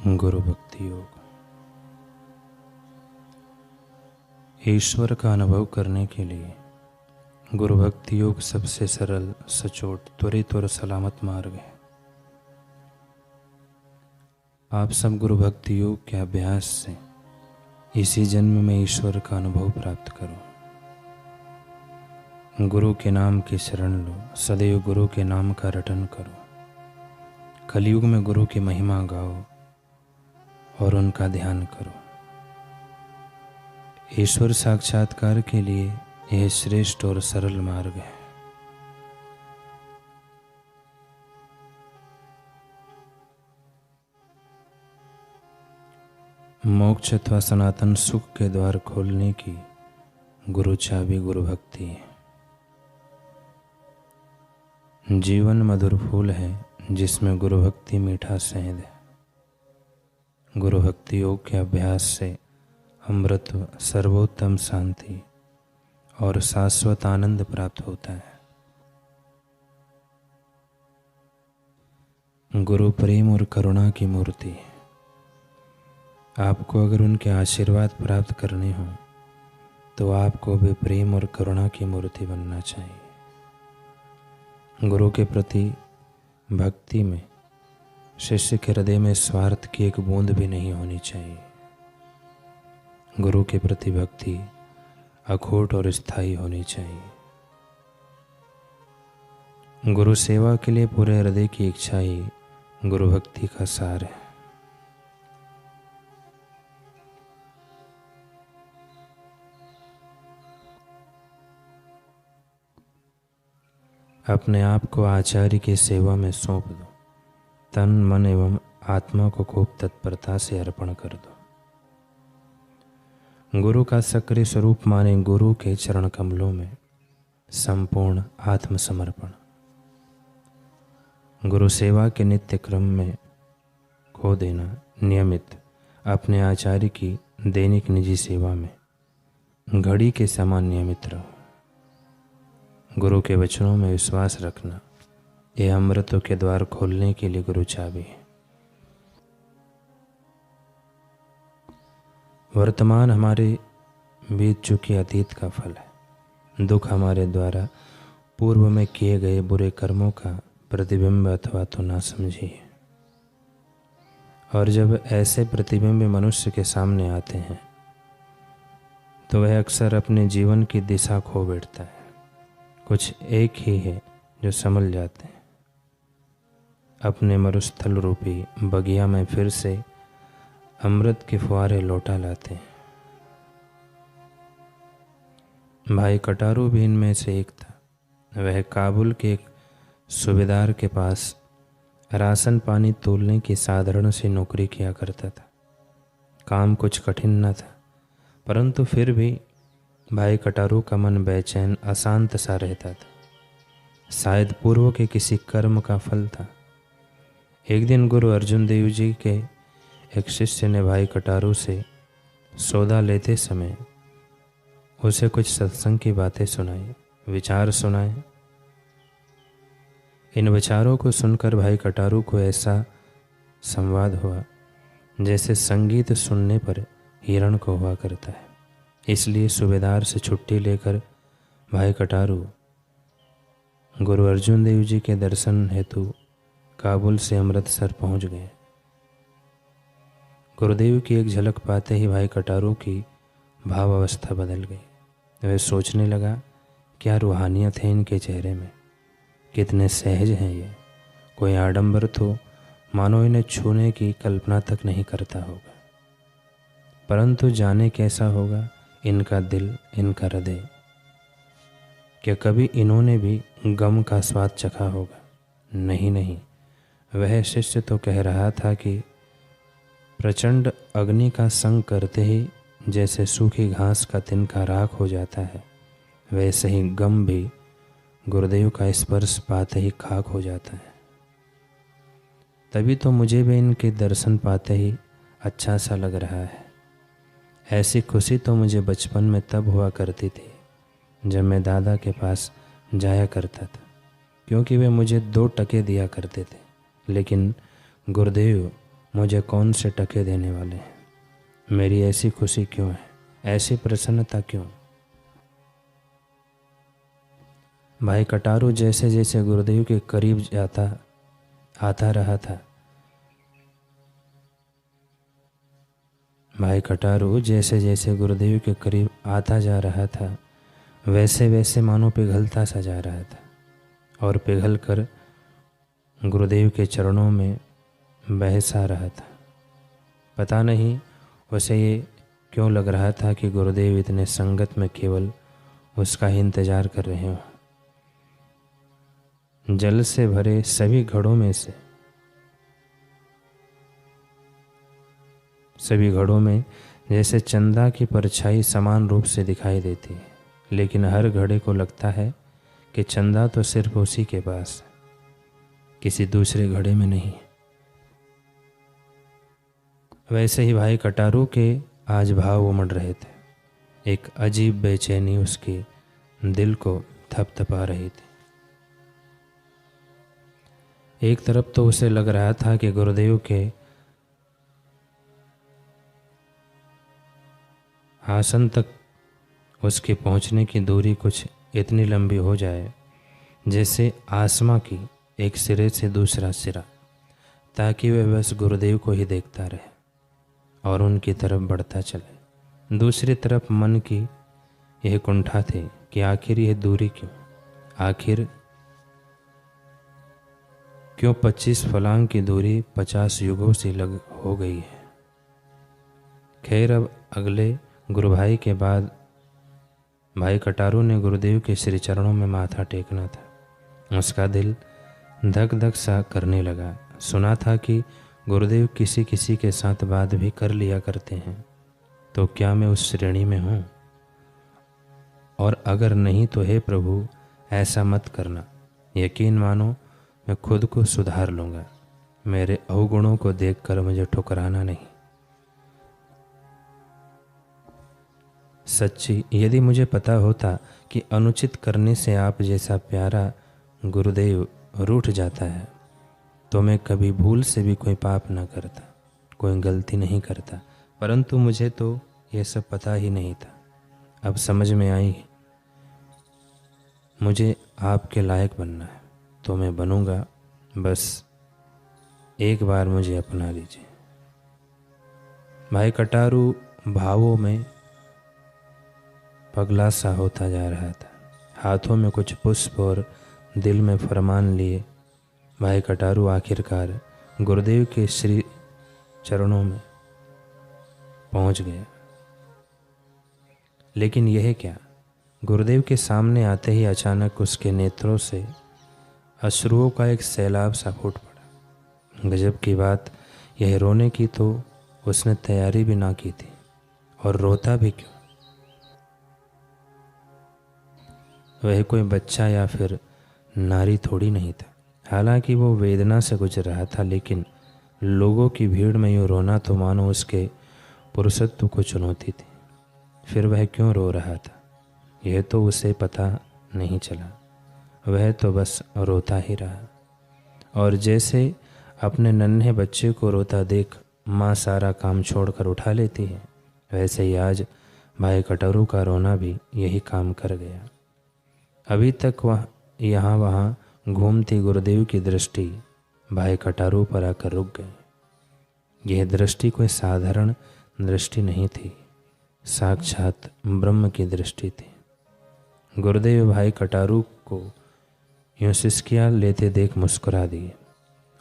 गुरु भक्ति योग। ईश्वर का अनुभव करने के लिए गुरु भक्ति योग सबसे सरल, सचोट, त्वरित और सलामत मार्ग है। आप सब गुरु भक्ति योग के अभ्यास से इसी जन्म में ईश्वर का अनुभव प्राप्त करो। गुरु के नाम की शरण लो, सदैव गुरु के नाम का रटन करो। कलयुग में गुरु की महिमा गाओ और उनका ध्यान करो। ईश्वर साक्षात्कार के लिए यह श्रेष्ठ और सरल मार्ग है। मोक्ष अथवा सनातन सुख के द्वार खोलने की गुरु चाबी गुरु भक्ति है। जीवन मधुर फूल है जिसमें गुरु भक्ति मीठा शहद है। गुरु भक्ति योग के अभ्यास से अमृत, सर्वोत्तम शांति और शाश्वत आनंद प्राप्त होता है। गुरु प्रेम और करुणा की मूर्ति है। आपको अगर उनके आशीर्वाद प्राप्त करने हो तो आपको भी प्रेम और करुणा की मूर्ति बनना चाहिए। गुरु के प्रति भक्ति में शिष्य के हृदय में स्वार्थ की एक बूंद भी नहीं होनी चाहिए। गुरु के प्रति भक्ति अखोट और स्थायी होनी चाहिए। गुरु सेवा के लिए पूरे हृदय की इच्छा ही गुरु भक्ति का सार है। अपने आप को आचार्य की सेवा में सौंप दो। तन, मन एवं आत्मा को खूब तत्परता से अर्पण कर दो। गुरु का सक्रिय स्वरूप माने गुरु के चरण कमलों में संपूर्ण आत्मसमर्पण। गुरु सेवा के नित्य क्रम में खो देना। नियमित अपने आचार्य की दैनिक निजी सेवा में घड़ी के समान नियमित रहो। गुरु के वचनों में विश्वास रखना, यह अमृतों के द्वार खोलने के लिए गुरु चाबी है। वर्तमान हमारे बीत चुके अतीत का फल है। दुख हमारे द्वारा पूर्व में किए गए बुरे कर्मों का प्रतिबिंब अथवा तो ना समझिए। और जब ऐसे प्रतिबिंब मनुष्य के सामने आते हैं तो वह अक्सर अपने जीवन की दिशा खो बैठता है। कुछ एक ही है जो संभल जाते हैं। अपने मरुस्थल रूपी बगिया में फिर से अमृत के फुहारे लौटा लाते हैं। भाई कटारू भी इनमें से एक था। वह काबुल के एक सूबेदार के पास राशन पानी तोलने की साधारण सी नौकरी किया करता था। काम कुछ कठिन न था, परंतु फिर भी भाई कटारू का मन बेचैन, अशांत सा रहता था। शायद पूर्व के किसी कर्म का फल था। एक दिन गुरु अर्जुन देव जी के एक शिष्य ने भाई कटारू से सौदा लेते समय उसे कुछ सत्संग की बातें सुनाई, विचार सुनाए। इन विचारों को सुनकर भाई कटारू को ऐसा संवाद हुआ जैसे संगीत सुनने पर हिरण को हुआ करता है। इसलिए सूबेदार से छुट्टी लेकर भाई कटारू गुरु अर्जुन देव जी के दर्शन हेतु काबुल से अमृतसर पहुंच गए। गुरुदेव की एक झलक पाते ही भाई कटारू की भाव अवस्था बदल गई। वह सोचने लगा, क्या रूहानियत है इनके चेहरे में, कितने सहज हैं ये। कोई आडंबर तो मानो इन्हें छूने की कल्पना तक नहीं करता होगा। परंतु जाने कैसा होगा इनका दिल, इनका हृदय। क्या कभी इन्होंने भी गम का स्वाद चखा होगा? नहीं नहीं। वह शिष्य तो कह रहा था कि प्रचंड अग्नि का संग करते ही जैसे सूखी घास का तिनका राख हो जाता है, वैसे ही गम भी गुरुदेव का स्पर्श पाते ही खाक हो जाता है। तभी तो मुझे भी इनके दर्शन पाते ही अच्छा सा लग रहा है। ऐसी खुशी तो मुझे बचपन में तब हुआ करती थी जब मैं दादा के पास जाया करता था, क्योंकि वे मुझे 2 टके दिया करते थे। लेकिन गुरुदेव मुझे कौन से टके देने वाले हैं? मेरी ऐसी खुशी क्यों है, ऐसी प्रसन्नता क्यों? भाई कटारू जैसे जैसे गुरुदेव के करीब आता रहा था, भाई कटारू जैसे जैसे गुरुदेव के करीब आता जा रहा था, वैसे वैसे मानो पिघलता सा जा रहा था और पिघल कर गुरुदेव के चरणों में बह सा रहा था। पता नहीं उसे ये क्यों लग रहा था कि गुरुदेव इतने संगत में केवल उसका ही इंतजार कर रहे हो। जल से भरे सभी घड़ों में जैसे चंदा की परछाई समान रूप से दिखाई देती है, लेकिन हर घड़े को लगता है कि चंदा तो सिर्फ उसी के पास है, किसी दूसरे घड़े में नहीं। वैसे ही भाई कटारू के आज भाव उमड़ रहे थे। एक अजीब बेचैनी उसके दिल को थपथपा रही थी। एक तरफ तो उसे लग रहा था कि गुरुदेव के आसन तक उसके पहुंचने की दूरी कुछ इतनी लंबी हो जाए जैसे आसमां की एक सिरे से दूसरा सिरा, ताकि वह बस गुरुदेव को ही देखता रहे और उनकी तरफ बढ़ता चले। दूसरी तरफ मन की यह कुंठा थी कि आखिर यह दूरी क्यों, आखिर क्यों 25 फलांग की दूरी 50 युगों से लग हो गई है। खैर, अब अगले गुरु भाई के बाद भाई कटारू ने गुरुदेव के श्री चरणों में माथा टेकना था। उसका दिल धक धक सा करने लगा। सुना था कि गुरुदेव किसी किसी के साथ बात भी कर लिया करते हैं, तो क्या मैं उस श्रेणी में हूँ? और अगर नहीं तो हे प्रभु ऐसा मत करना, यकीन मानो मैं खुद को सुधार लूँगा। मेरे अवगुणों को देखकर मुझे ठुकराना नहीं। सच्ची, यदि मुझे पता होता कि अनुचित करने से आप जैसा प्यारा गुरुदेव रूठ जाता है, तो मैं कभी भूल से भी कोई पाप न करता, कोई गलती नहीं करता। परंतु मुझे तो ये सब पता ही नहीं था। अब समझ में आई, मुझे आपके लायक बनना है तो मैं बनूंगा। बस एक बार मुझे अपना लीजिए। भाई कटारू भावों में पगला सा होता जा रहा था। हाथों में कुछ पुष्प और दिल में फरमान लिए भाई कटारू आखिरकार गुरुदेव के श्री चरणों में पहुंच गया। लेकिन यह क्या, गुरुदेव के सामने आते ही अचानक उसके नेत्रों से अश्रुओं का एक सैलाब सा फूट पड़ा। गजब की बात यह, रोने की तो उसने तैयारी भी ना की थी, और रोता भी क्यों? वह कोई बच्चा या फिर नारी थोड़ी नहीं था। हालांकि वो वेदना से गुजर रहा था, लेकिन लोगों की भीड़ में यूँ रोना तो मानो उसके पुरुषत्व को चुनौती थी। फिर वह क्यों रो रहा था, यह तो उसे पता नहीं चला। वह तो बस रोता ही रहा। और जैसे अपने नन्हे बच्चे को रोता देख माँ सारा काम छोड़कर उठा लेती है, वैसे ही आज भाई कटारू का रोना भी यही काम कर गया। अभी तक वह यहाँ वहाँ घूमती गुरुदेव की दृष्टि भाई कटारू पर आकर रुक गई। यह दृष्टि कोई साधारण दृष्टि नहीं थी, साक्षात ब्रह्म की दृष्टि थी। गुरुदेव भाई कटारू को यूँ सिसकियाँ लेते देख मुस्कुरा दिए।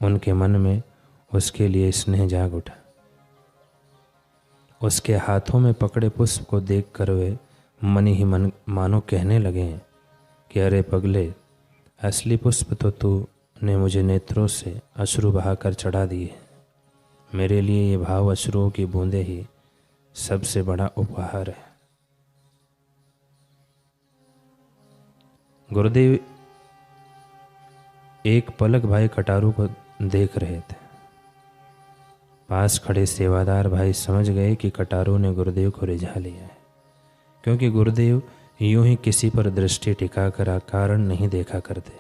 उनके मन में उसके लिए स्नेह जाग उठा। उसके हाथों में पकड़े पुष्प को देखकर वे मन ही मन मानो कहने लगे कि अरे पगले, असली पुष्प तो तूने मुझे नेत्रों से अश्रु बहाकर चढ़ा दिए। मेरे लिए ये भाव अश्रुओं की बूंदें ही सबसे बड़ा उपहार है। गुरुदेव एक पलक भाई कटारू को देख रहे थे। पास खड़े सेवादार भाई समझ गए कि कटारू ने गुरुदेव को रिझा लिया है, क्योंकि गुरुदेव यूं ही किसी पर दृष्टि टिकाकर कारण नहीं देखा करते।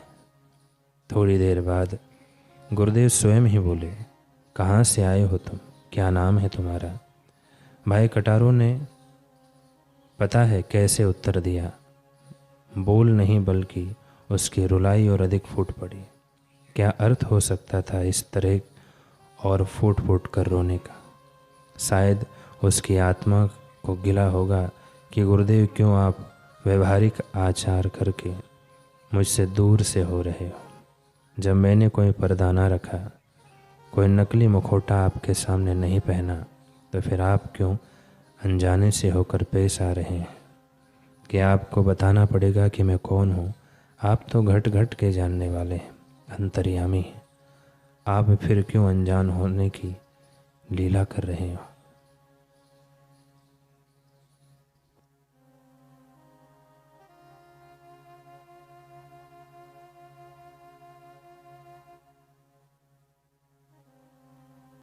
थोड़ी देर बाद गुरुदेव स्वयं ही बोले, कहाँ से आए हो तुम, क्या नाम है तुम्हारा? भाई कटारों ने पता है कैसे उत्तर दिया। बोल नहीं बल्कि उसकी रुलाई और अधिक फूट पड़ी। क्या अर्थ हो सकता था इस तरह और फूट फूट कर रोने का? शायद उसकी आत्मा को गिला होगा कि गुरुदेव क्यों आप व्यवहारिक आचार करके मुझसे दूर से हो रहे हो। जब मैंने कोई पर्दा ना रखा, कोई नकली मुखौटा आपके सामने नहीं पहना, तो फिर आप क्यों अनजाने से होकर पेश आ रहे हैं? क्या आपको बताना पड़ेगा कि मैं कौन हूँ? आप तो घट घट के जानने वाले हैं, अंतर्यामी हैं। आप फिर क्यों अनजान होने की लीला कर रहे हो?